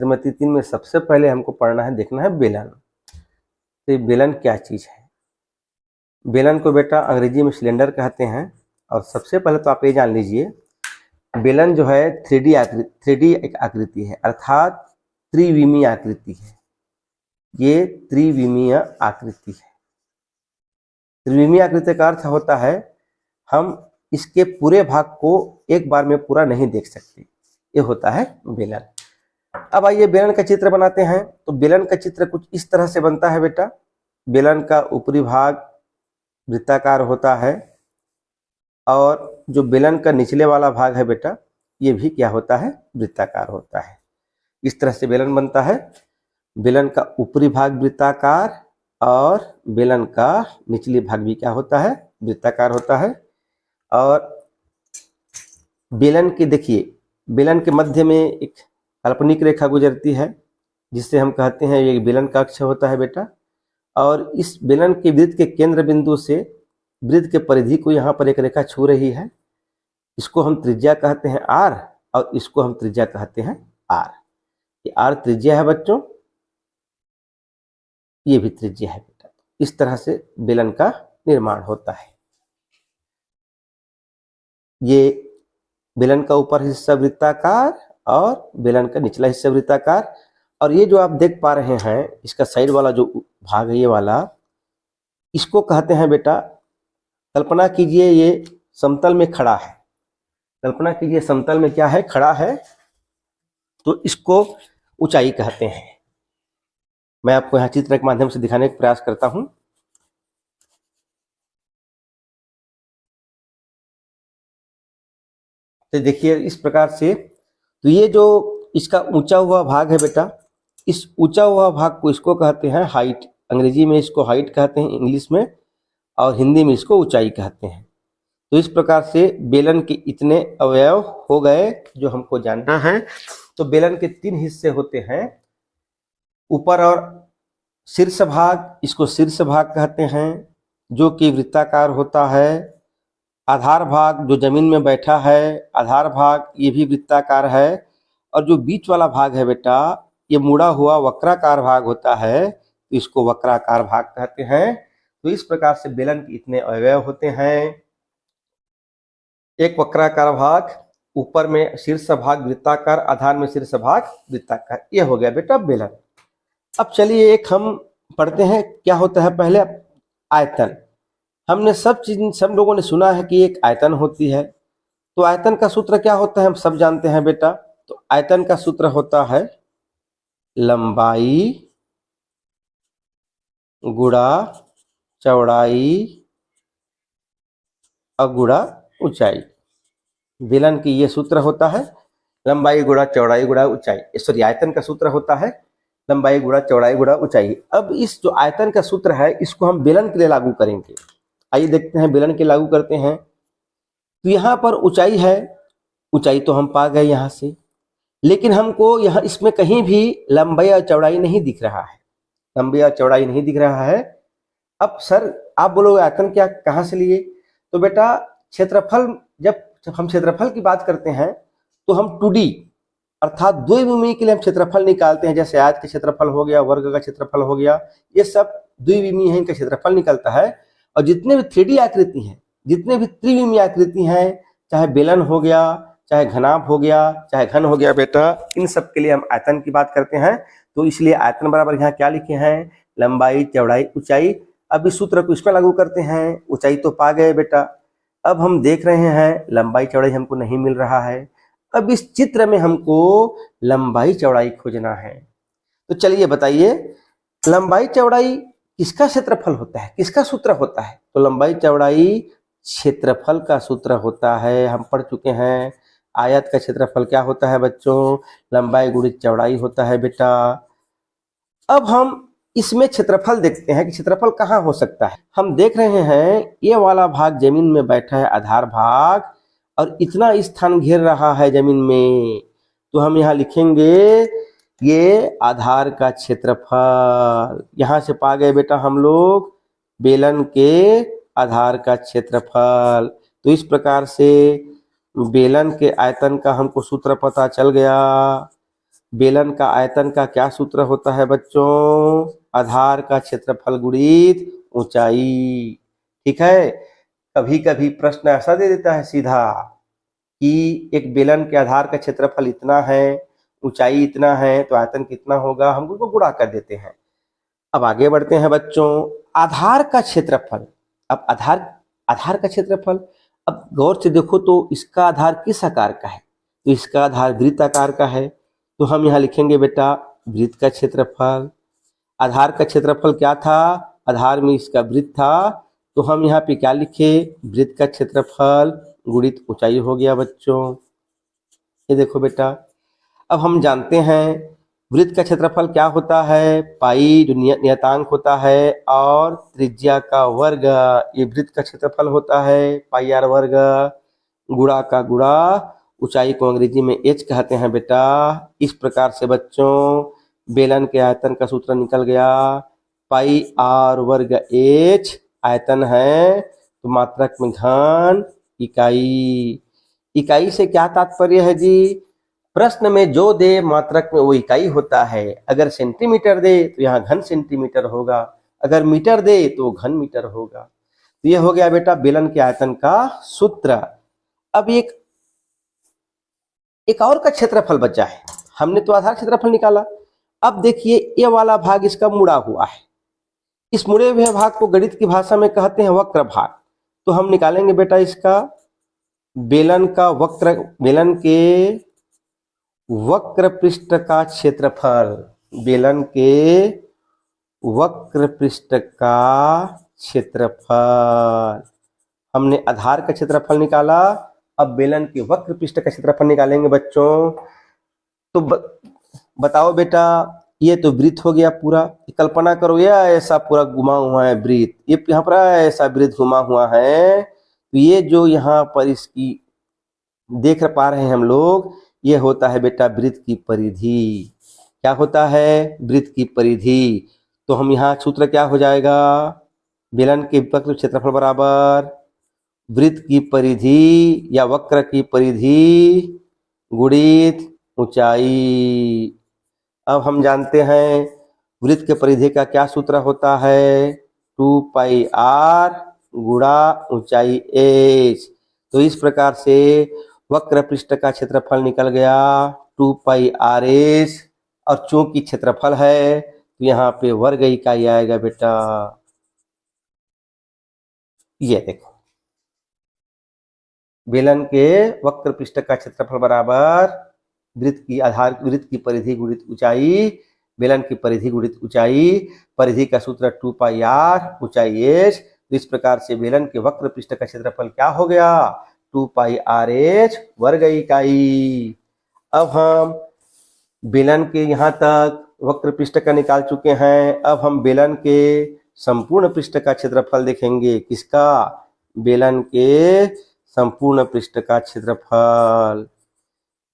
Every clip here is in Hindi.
त्रिमितीय 3 में सबसे पहले हमको पढ़ना है, देखना है बेलन। तो ये बेलन क्या चीज है? बेलन को बेटा अंग्रेजी में सिलेंडर कहते हैं। और सबसे पहले तो आप ये जान लीजिए, बेलन जो है 3D एक आकृति है, अर्थात त्रिविमीय आकृति है। ये त्रिविमीय आकृति है। त्रिविमीय आकृति का अर्थ होता है हम इसके पूरे भाग को एक बार में पूरा नहीं देख सकते, ये होता है बेलन। अब आइए बेलन का चित्र बनाते हैं। तो बेलन का चित्र कुछ इस तरह से बनता है बेटा। बेलन का ऊपरी भाग वृत्ताकार होता है और जो बेलन का निचले वाला भाग है बेटा, ये भी क्या होता है? वृत्ताकार होता है। इस तरह से बेलन बनता है। बेलन का ऊपरी भाग वृत्ताकार और बेलन का निचली भाग भी क्या होता है? वृत्ताकार होता है। और बेलन की देखिए, बेलन के मध्य में एक काल्पनिक रेखा गुजरती है, जिससे हम कहते हैं ये बेलन का अक्ष होता है बेटा। और इस बेलन के वृत्त के केंद्र बिंदु से वृत्त के परिधि को यहाँ पर एक रेखा छू रही है। इसको हम त्रिज्या कहते हैं R, और इसको हम त्रिज्या कहते हैं R। ये R त्रिज्या है बच्चों, ये भी त्रिज्या है बेटा। इस तरह से बेलन का निर्माण होता है। ये बेलन का ऊपर हिस्सा वृत्ताकार और बेलन का निचला हिस्सा वृत्ताकार। और ये जो आप देख पा रहे हैं, इसका साइड वाला जो भाग है, ये वाला, इसको कहते हैं बेटा, कल्पना कीजिए ये समतल में खड़ा है। कल्पना कीजिए समतल में क्या है? खड़ा है। तो इसको ऊंचाई कहते हैं। मैं आपको यहाँ चित्र के माध्यम से दिखाने का प्रयास करता हूं। तो देखिए इस प्रकार से, तो ये जो इसका ऊंचा हुआ भाग है बेटा, इस ऊंचा हुआ भाग को इसको कहते हैं हाइट। अंग्रेजी में इसको हाइट कहते हैं, इंग्लिश में, और हिंदी में इसको ऊंचाई कहते हैं। तो इस प्रकार से बेलन के इतने अवयव हो गए जो हमको जानना है। तो बेलन के 3 हिस्से होते हैं, ऊपर और शीर्ष भाग, इसको शीर्ष भाग कहते हैं, जो कि वृत्ताकार होता है। आधार भाग जो जमीन में बैठा है, आधार भाग, ये भी वृत्ताकार है। और जो बीच वाला भाग है बेटा, ये मुड़ा हुआ वक्राकार भाग होता है, तो इसको वक्राकार भाग कहते हैं। तो इस प्रकार से बेलन के इतने अवयव होते हैं। एक वक्राकार भाग, ऊपर में शीर्ष भाग वृत्ताकार, आधार में शीर्ष भाग वृत्ताकार, ये हो गया बेटा बेलन। अब चलिए एक हम पढ़ते हैं क्या होता है। पहले आयतन। हमने सब लोगों ने सुना है कि एक आयतन होती है। तो आयतन का सूत्र क्या होता है? हम सब जानते हैं बेटा। तो आयतन का सूत्र होता है लंबाई गुणा चौड़ाई और गुणा ऊंचाई। बेलन की ये सूत्र होता है, लंबाई गुणा चौड़ाई गुणा ऊंचाई। सॉरी, आयतन का सूत्र होता है लंबाई गुणा चौड़ाई गुणा ऊंचाई। अब इस जो आयतन का सूत्र है, इसको हम बेलन के लिए लागू करेंगे। आइए देखते हैं बेलन के लागू करते हैं। तो यहाँ पर ऊंचाई है, ऊंचाई तो हम पा गए यहाँ से, लेकिन हमको यहाँ इसमें कहीं भी लंबाई और चौड़ाई नहीं दिख रहा है। लंबाई और चौड़ाई नहीं दिख रहा है। अब सर आप बोलोगे आयतन क्या, कहाँ से लिए? तो बेटा क्षेत्रफल, जब हम क्षेत्रफल की बात करते हैं तो हम 2D अर्थात द्विविमीय के लिए हम क्षेत्रफल निकालते हैं। जैसे आयत का क्षेत्रफल हो गया, वर्ग का क्षेत्रफल हो गया, ये सब द्विविमीय है, इनका क्षेत्रफल निकलता है। और जितने भी 3D आकृति हैं, जितने भी त्रिविमीय आकृति हैं, चाहे बेलन हो गया, चाहे घनाभ हो गया, चाहे घन हो गया बेटा, इन सब के लिए हम आयतन की बात करते हैं। तो इसलिए आयतन बराबर यहाँ क्या लिखे हैं? लंबाई चौड़ाई ऊंचाई। अब इस सूत्र को इसमें लागू करते हैं। ऊंचाई तो पा गए बेटा। अब हम देख रहे हैं लंबाई चौड़ाई हमको नहीं मिल रहा है। अब इस चित्र में हमको लंबाई चौड़ाई खोजना है। तो चलिए बताइए, लंबाई चौड़ाई किसका क्षेत्रफल होता है, किसका सूत्र होता है? तो लंबाई चौड़ाई क्षेत्रफल का सूत्र होता है। हम पढ़ चुके हैं आयत का क्षेत्रफल क्या होता है बच्चों? लंबाई गुणित चौड़ाई होता है बेटा। अब हम इसमें क्षेत्रफल देखते हैं कि क्षेत्रफल कहाँ हो सकता है। हम देख रहे हैं ये वाला भाग जमीन में बैठा है, आधार भाग, और इतना स्थान घेर रहा है जमीन में। तो हम यहाँ लिखेंगे ये आधार का क्षेत्रफल। यहाँ से पा गए बेटा हम लोग बेलन के आधार का क्षेत्रफल। तो इस प्रकार से बेलन के आयतन का हमको सूत्र पता चल गया। बेलन का आयतन का क्या सूत्र होता है बच्चों? आधार का क्षेत्रफल गुणित ऊंचाई। ठीक है, कभी कभी प्रश्न ऐसा दे देता है सीधा कि एक बेलन के आधार का क्षेत्रफल इतना है, ऊंचाई इतना है, तो आयतन कितना होगा, हम उसको गुणा कर देते हैं। अब आगे बढ़ते हैं बच्चों, आधार का क्षेत्रफल। अब आधार का क्षेत्रफल, अब गौर से देखो तो इसका आधार किस आकार का है? तो इसका आधार वृत्त आकार का है, तो हम यहाँ लिखेंगे बेटा वृत्त का क्षेत्रफल। आधार का क्षेत्रफल क्या था? आधार में इसका वृत्त था, तो हम यहाँ पे क्या लिखे? वृत्त का क्षेत्रफल गुणित ऊंचाई हो गया बच्चों। ये देखो बेटा, अब हम जानते हैं वृत्त का क्षेत्रफल क्या होता है? पाई जो नियतांक होता है और त्रिज्या का वर्ग, ये वृत्त का क्षेत्रफल होता है, पाई आर वर्ग। गुणा का गुणा, ऊंचाई को अंग्रेजी में एच कहते हैं बेटा। इस प्रकार से बच्चों बेलन के आयतन का सूत्र निकल गया, पाई आर वर्ग एच आयतन है, तो मात्रक में घन इकाई। इकाई से क्या तात्पर्य है जी? प्रश्न में जो दे मात्रक में वो इकाई होता है। अगर सेंटीमीटर दे तो यहाँ घन सेंटीमीटर होगा, अगर मीटर दे तो घन मीटर होगा। तो ये हो गया बेटा बेलन के आयतन का सूत्र। अब एक और का क्षेत्रफल बचा है। हमने तो आधार क्षेत्रफल निकाला, अब देखिए ये वाला भाग इसका मुड़ा हुआ है। इस मुड़े हुए भाग को गणित की भाषा में कहते हैं वक्र भाग। तो हम निकालेंगे बेटा इसका बेलन के वक्र पृष्ठ का क्षेत्रफल। बेलन के वक्र पृष्ठ का क्षेत्रफल। हमने आधार का क्षेत्रफल निकाला, अब बेलन के वक्र पृष्ठ का क्षेत्रफल निकालेंगे बच्चों। तो बताओ बेटा, ये तो वृत्त हो गया पूरा। कल्पना करो ये ऐसा पूरा घुमा हुआ है वृत्त, ये यहाँ पर ऐसा वृत्त घुमा हुआ है। तो ये जो यहाँ पर इसकी देख पा रहे हैं हम लोग, ये होता है बेटा वृत्त की परिधि। क्या होता है? वृत्त की परिधि। तो हम यहाँ सूत्र क्या हो जाएगा? बेलन के वक्र क्षेत्रफल बराबर वृत्त की परिधि या वक्र की परिधि गुणित ऊंचाई। अब हम जानते हैं वृत्त के परिधि का क्या सूत्र होता है? 2 पाई आर गुणा ऊंचाई एच। तो इस प्रकार से वक्र पृष्ठ का क्षेत्रफल निकल गया 2 पाई आर एच, और चूंकि क्षेत्रफल है तो यहाँ पे वर्ग इकाई आएगा बेटा। ये देखो बेलन के वक्र पृष्ठ का क्षेत्रफल बराबर वृत्त की परिधि गुणित ऊंचाई, बेलन की परिधि गुणित ऊंचाई। परिधि का सूत्र 2 पाई आर ऊंचाई एच। तो इस प्रकार से बेलन के वक्र पृष्ठ का क्षेत्रफल क्या हो गया? 2 पाई आर एच वर्ग इकाई। अब हम बेलन के यहाँ तक वक्र पृष्ठ का निकाल चुके हैं। अब हम बेलन के संपूर्ण पृष्ठ का क्षेत्रफल देखेंगे। किसका? बेलन के संपूर्ण पृष्ठ का क्षेत्रफल।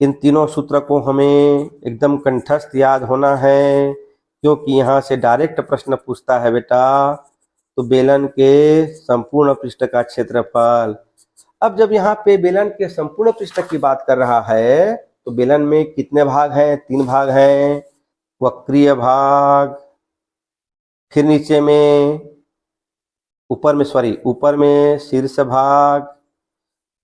इन तीनों सूत्र को हमें एकदम कंठस्थ याद होना है, क्योंकि यहाँ से डायरेक्ट प्रश्न पूछता है बेटा। तो बेलन के संपूर्ण पृष्ठ का क्षेत्रफल। अब जब यहाँ पे बेलन के संपूर्ण पृष्ठ की बात कर रहा है, तो बेलन में कितने भाग हैं? 3 भाग हैं। वक्रीय भाग, फिर नीचे में ऊपर में शीर्ष भाग,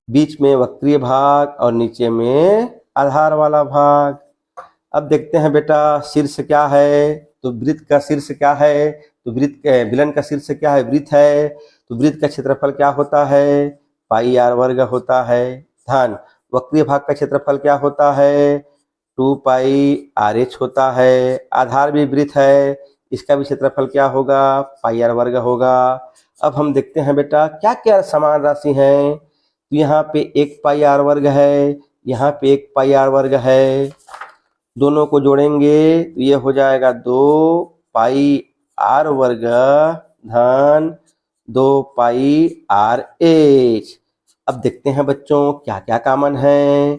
बीच में वक्रीय भाग और नीचे में आधार वाला भाग। अब देखते हैं बेटा शीर्ष क्या है? तो वृत्त का शीर्ष क्या है? तो बेलन का शीर्ष क्या है? वृत्त है। तो वृत्त का क्षेत्रफल क्या होता है? पाई आर वर्ग होता है। ध्यान, वक्रीय भाग का क्षेत्रफल क्या होता है? 2 पाई आर एच होता है। आधार भी वृत्त है, इसका भी क्षेत्रफल क्या होगा? पाई आर वर्ग होगा। अब हम देखते हैं बेटा क्या क्या समान राशि है। तो यहाँ पे 1 पाई आर वर्ग है, यहाँ पे 1 पाई आर वर्ग है। दोनों को जोड़ेंगे तो ये हो जाएगा 2 पाई आर वर्ग धन 2 पाई आर एच। अब देखते हैं बच्चों क्या क्या कॉमन है।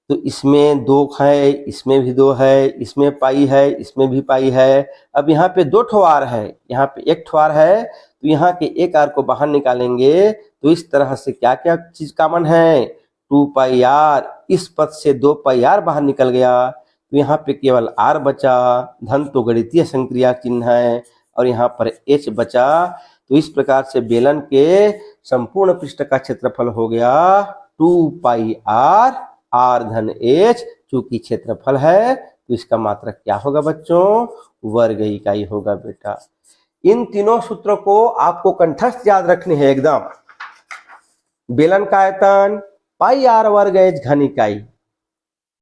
तो इसमें 2 है, इसमें भी 2 है, इसमें पाई है, इसमें भी पाई है। अब यहाँ पे 2 ठो आर है, यहाँ पे 1 ठो आर है। तो यहाँ के एक आर को बाहर निकालेंगे तो इस तरह से क्या क्या चीज कॉमन है? 2 पाई आर, इस पद से 2 पाई आर बाहर निकल गया। तो यहाँ पे केवल r बचा, धन तो गणितीय संक्रिया चिन्ह है, और यहाँ पर h बचा। तो इस प्रकार से बेलन के संपूर्ण पृष्ठ का क्षेत्रफल हो गया 2 पाई r, r धन h। चूंकि क्षेत्रफल है तो इसका मात्रक क्या होगा बच्चों? वर्ग इकाई होगा बेटा। इन तीनों सूत्रों को आपको कंठस्थ याद रखने हैं एकदम। बेलन का आयतन पाई r वर्ग h घन इकाई,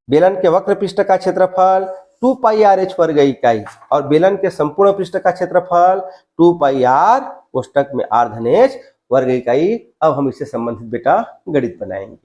बेलन के वक्र पृष्ठ का क्षेत्रफल 2 पाई r h वर्ग इकाई, और बेलन के संपूर्ण पृष्ठ का क्षेत्रफल 2 पाई r कोष्टक में r धन h वर्ग इकाई। अब हम इससे संबंधित बेटा गणित बनाएंगे।